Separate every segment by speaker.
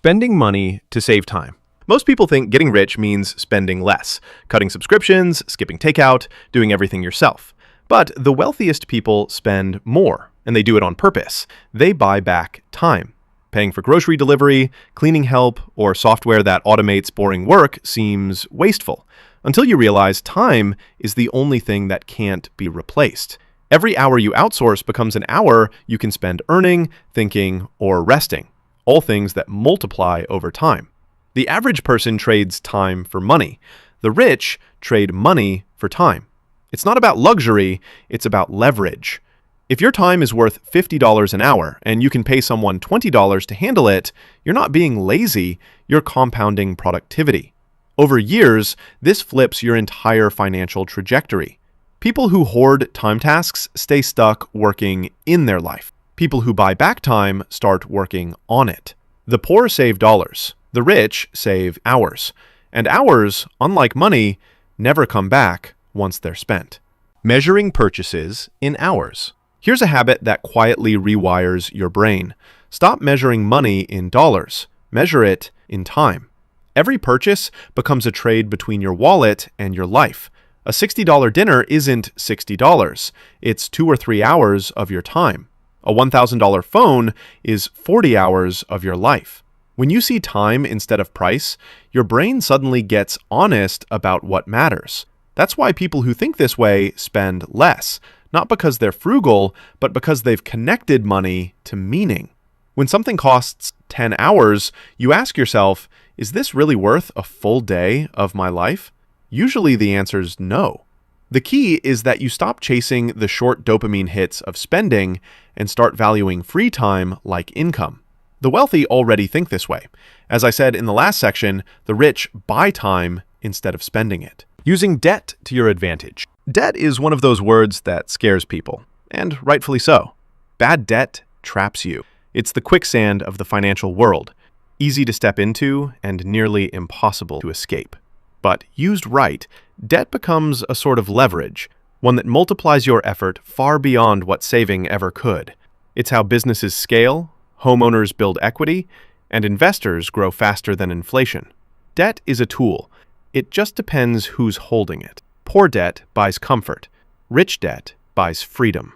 Speaker 1: Spending money to save time.
Speaker 2: Most people think getting rich means spending less, cutting subscriptions, skipping takeout, doing everything yourself. But the wealthiest people spend more, and they do it on purpose. They buy back time. Paying for grocery delivery, cleaning help, or software that automates boring work seems wasteful, until you realize time is the only thing that can't be replaced. Every hour you outsource becomes an hour you can spend earning, thinking, or resting, all things that multiply over time. The average person trades time for money. The rich trade money for time. It's not about luxury, it's about leverage. If your time is worth $50 an hour and you can pay someone $20 to handle it, you're not being lazy, you're compounding productivity. Over years, this flips your entire financial trajectory. People who hoard time tasks stay stuck working in their life. People who buy back time start working on it. The poor save dollars. The rich save hours. And hours, unlike money, never come back once they're spent. Measuring purchases in hours. Here's a habit that quietly rewires your brain. Stop measuring money in dollars. Measure it in time. Every purchase becomes a trade between your wallet and your life. A $60 dinner isn't $60. It's 2 or 3 hours of your time. A $1,000 phone is 40 hours of your life. When you see time instead of price, your brain suddenly gets honest about what matters. That's why people who think this way spend less, not because they're frugal, but because they've connected money to meaning. When something costs 10 hours, you ask yourself, is this really worth a full day of my life? Usually the answer's no. The key is that you stop chasing the short dopamine hits of spending and start valuing free time like income. The wealthy already think this way. As I said in the last section, the rich buy time instead of spending it. Using debt to your advantage. Debt is one of those words that scares people, and rightfully so. Bad debt traps you. It's the quicksand of the financial world, easy to step into and nearly impossible to escape. But used right, debt becomes a sort of leverage, one that multiplies your effort far beyond what saving ever could. It's how businesses scale, homeowners build equity, and investors grow faster than inflation. Debt is a tool. It just depends who's holding it. Poor debt buys comfort. Rich debt buys freedom.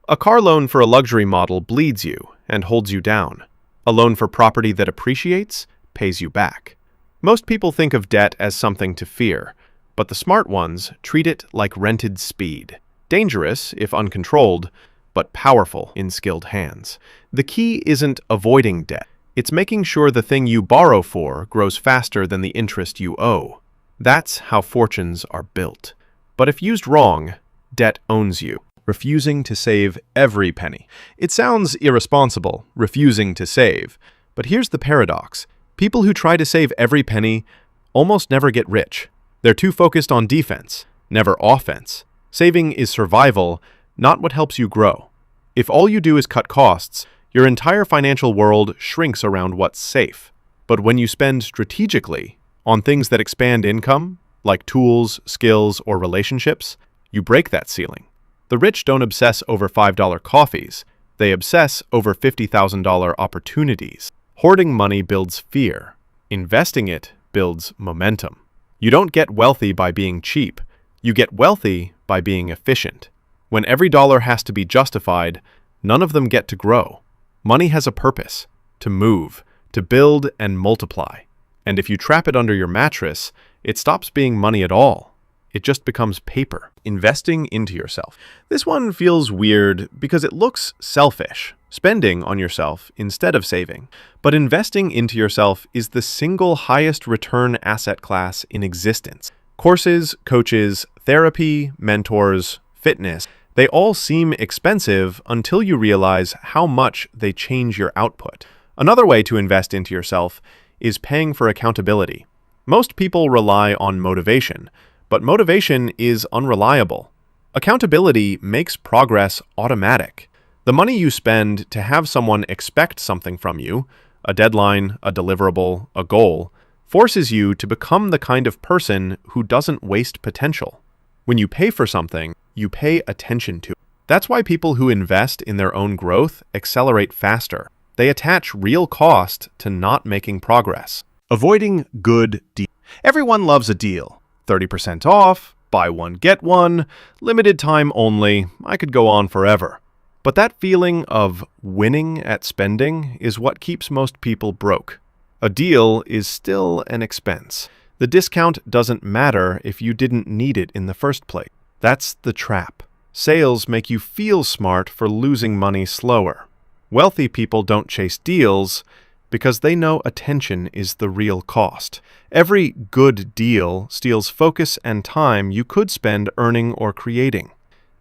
Speaker 2: A car loan for a luxury model bleeds you and holds you down. A loan for property that appreciates pays you back. Most people think of debt as something to fear, but the smart ones treat it like rented speed. Dangerous if uncontrolled, but powerful in skilled hands. The key isn't avoiding debt. It's making sure the thing you borrow for grows faster than the interest you owe. That's how fortunes are built. But if used wrong, debt owns you. Refusing to save every penny. It sounds irresponsible, refusing to save. But here's the paradox. People who try to save every penny almost never get rich. They're too focused on defense, never offense. Saving is survival, not what helps you grow. If all you do is cut costs, your entire financial world shrinks around what's safe. But when you spend strategically on things that expand income, like tools, skills, or relationships, you break that ceiling. The rich don't obsess over $5 coffees. They obsess over $50,000 opportunities. Hoarding money builds fear. Investing it builds momentum. You don't get wealthy by being cheap. You get wealthy by being efficient. When every dollar has to be justified, none of them get to grow. Money has a purpose: to move, to build and multiply. And if you trap it under your mattress, it stops being money at all. It just becomes paper. Investing into yourself. This one feels weird because it looks selfish, spending on yourself instead of saving. But investing into yourself is the single highest return asset class in existence. Courses, coaches, therapy, mentors, fitness, they all seem expensive until you realize how much they change your output. Another way to invest into yourself is paying for accountability. Most people rely on motivation, but motivation is unreliable. Accountability makes progress automatic. The money you spend to have someone expect something from you, a deadline, a deliverable, a goal, forces you to become the kind of person who doesn't waste potential. When you pay for something, you pay attention to it. That's why people who invest in their own growth accelerate faster. They attach real cost to not making progress. Avoiding good deals. Everyone loves a deal. 30% off, buy one, get one, limited time only. I could go on forever. But that feeling of winning at spending is what keeps most people broke. A deal is still an expense. The discount doesn't matter if you didn't need it in the first place. That's the trap. Sales make you feel smart for losing money slower. Wealthy people don't chase deals because they know attention is the real cost. Every good deal steals focus and time you could spend earning or creating.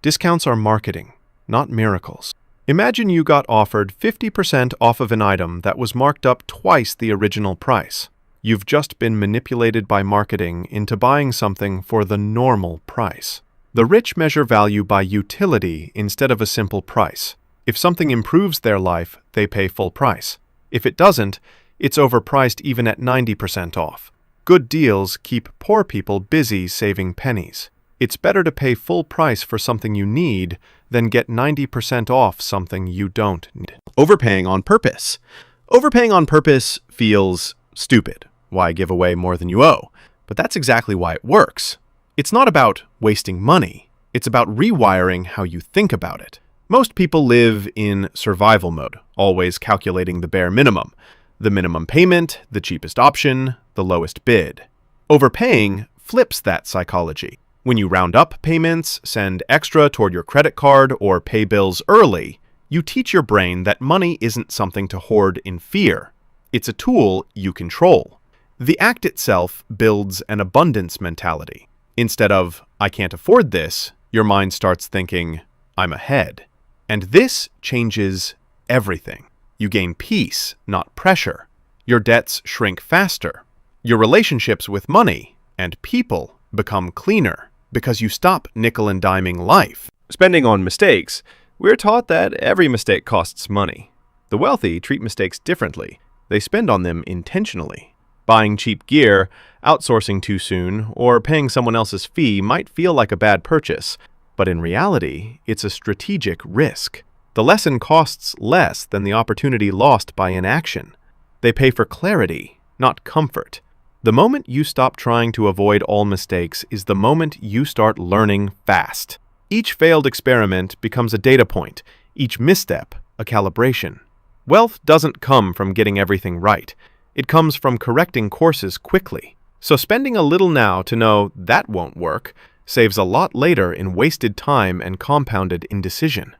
Speaker 2: Discounts are marketing, not miracles. Imagine you got offered 50% off of an item that was marked up twice the original price. You've just been manipulated by marketing into buying something for the normal price. The rich measure value by utility instead of a simple price. If something improves their life, they pay full price. If it doesn't, it's overpriced even at 90% off. Good deals keep poor people busy saving pennies. It's better to pay full price for something you need than get 90% off something you don't need. Overpaying on purpose. Overpaying on purpose feels stupid. Why give away more than you owe? But that's exactly why it works. It's not about wasting money. It's about rewiring how you think about it. Most people live in survival mode, always calculating the bare minimum. The minimum payment, the cheapest option, the lowest bid. Overpaying flips that psychology. When you round up payments, send extra toward your credit card, or pay bills early, you teach your brain that money isn't something to hoard in fear. It's a tool you control. The act itself builds an abundance mentality. Instead of, I can't afford this, your mind starts thinking, I'm ahead. And this changes everything. You gain peace, not pressure. Your debts shrink faster. Your relationships with money and people become cleaner because you stop nickel and diming life. Spending on mistakes. We're taught that every mistake costs money. The wealthy treat mistakes differently. They spend on them intentionally. Buying cheap gear, outsourcing too soon, or paying someone else's fee might feel like a bad purchase, but in reality, it's a strategic risk. The lesson costs less than the opportunity lost by inaction. They pay for clarity, not comfort. The moment you stop trying to avoid all mistakes is the moment you start learning fast. Each failed experiment becomes a data point, each misstep a calibration. Wealth doesn't come from getting everything right. It comes from correcting courses quickly. So spending a little now to know that won't work saves a lot later in wasted time and compounded indecision.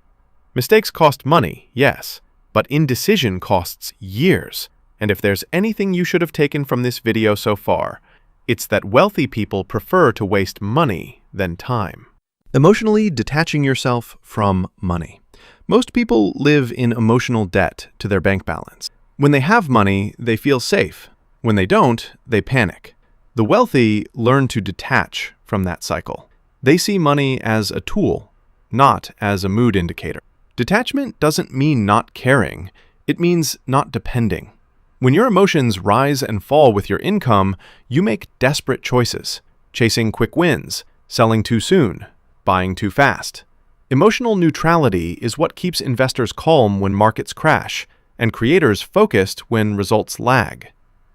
Speaker 2: Mistakes cost money, yes, but indecision costs years. And if there's anything you should have taken from this video so far, it's that wealthy people prefer to waste money than time. Emotionally detaching yourself from money. Most people live in emotional debt to their bank balance. When they have money, they feel safe. When they don't, they panic. The wealthy learn to detach from that cycle. They see money as a tool, not as a mood indicator. Detachment doesn't mean not caring. It means not depending. When your emotions rise and fall with your income, you make desperate choices, chasing quick wins, selling too soon, buying too fast. Emotional neutrality is what keeps investors calm when markets crash, and creators focused when results lag.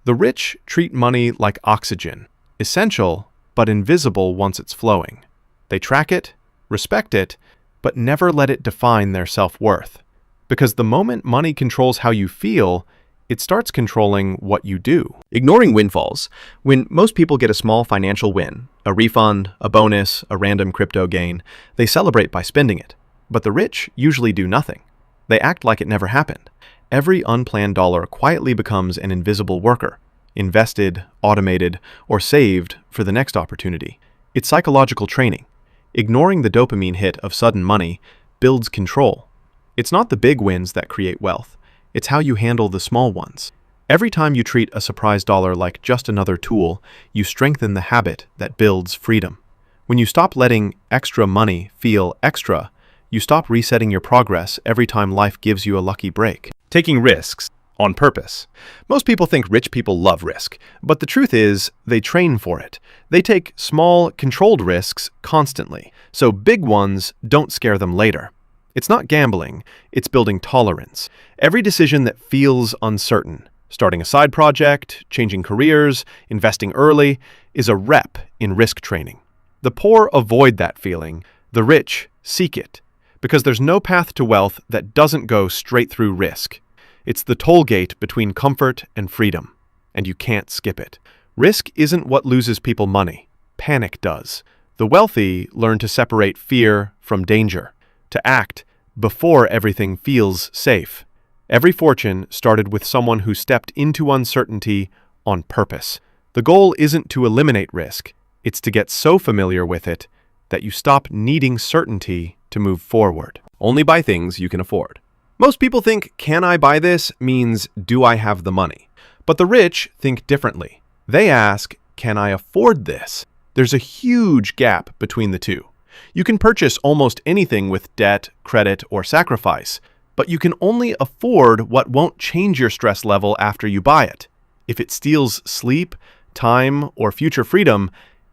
Speaker 2: The rich treat money like oxygen, essential but invisible once it's flowing. They track it, respect it, but never let it define their self-worth. Because the moment money controls how you feel, it starts controlling what you do.
Speaker 3: Ignoring windfalls. When most people get a small financial win, a refund, a bonus, a random crypto gain, they celebrate by spending it. But the rich usually do nothing. They act like it never happened. Every unplanned dollar quietly becomes an invisible worker, invested, automated, or saved for the next opportunity. It's psychological training. Ignoring the dopamine hit of sudden money builds control. It's not the big wins that create wealth. It's how you handle the small ones. Every time you treat a surprise dollar like just another tool, you strengthen the habit that builds freedom. When you stop letting extra money feel extra, you stop resetting your progress every time life gives you a lucky break.
Speaker 2: Taking risks on purpose. Most people think rich people love risk, but the truth is they train for it. They take small, controlled risks constantly, so big ones don't scare them later. It's not gambling, it's building tolerance. Every decision that feels uncertain, starting a side project, changing careers, investing early, is a rep in risk training. The poor avoid that feeling, the rich seek it, because there's no path to wealth that doesn't go straight through risk. It's the toll gate between comfort and freedom, and you can't skip it. Risk isn't what loses people money. Panic does. The wealthy learn to separate fear from danger, to act before everything feels safe. Every fortune started with someone who stepped into uncertainty on purpose. The goal isn't to eliminate risk, it's to get so familiar with it that you stop needing certainty to move forward.
Speaker 1: Only buy things you can afford.
Speaker 2: Most people think, can I buy this means, do I have the money? But the rich think differently. They ask, can I afford this? There's a huge gap between the two. You can purchase almost anything with debt, credit, or sacrifice, but you can only afford what won't change your stress level after you buy it. If it steals sleep, time, or future freedom,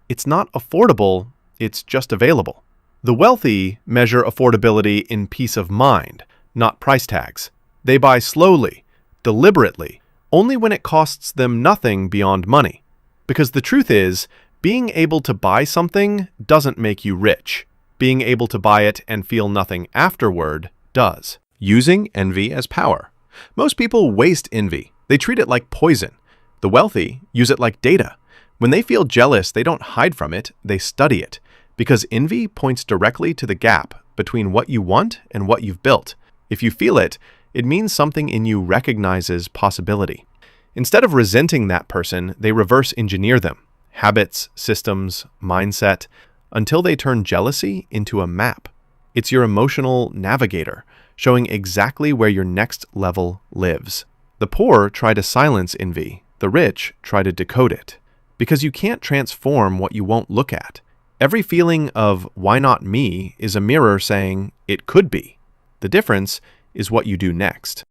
Speaker 2: it's not affordable, it's just available. The wealthy measure affordability in peace of mind, not price tags. They buy slowly, deliberately, only when it costs them nothing beyond money. Because the truth is, being able to buy something doesn't make you rich. Being able to buy it and feel nothing afterward does.
Speaker 1: Using envy as power. Most people waste envy. They treat it like poison. The wealthy use it like data. When they feel jealous, they don't hide from it, they study it. Because envy points directly to the gap between what you want and what you've built. If you feel it, it means something in you recognizes possibility. Instead of resenting that person, they reverse engineer them. Habits, systems, mindset, until they turn jealousy into a map. It's your emotional navigator, showing exactly where your next level lives. The poor try to silence envy. The rich try to decode it. Because you can't transform what you won't look at. Every feeling of why not me is a mirror saying it could be. The difference is what you do next.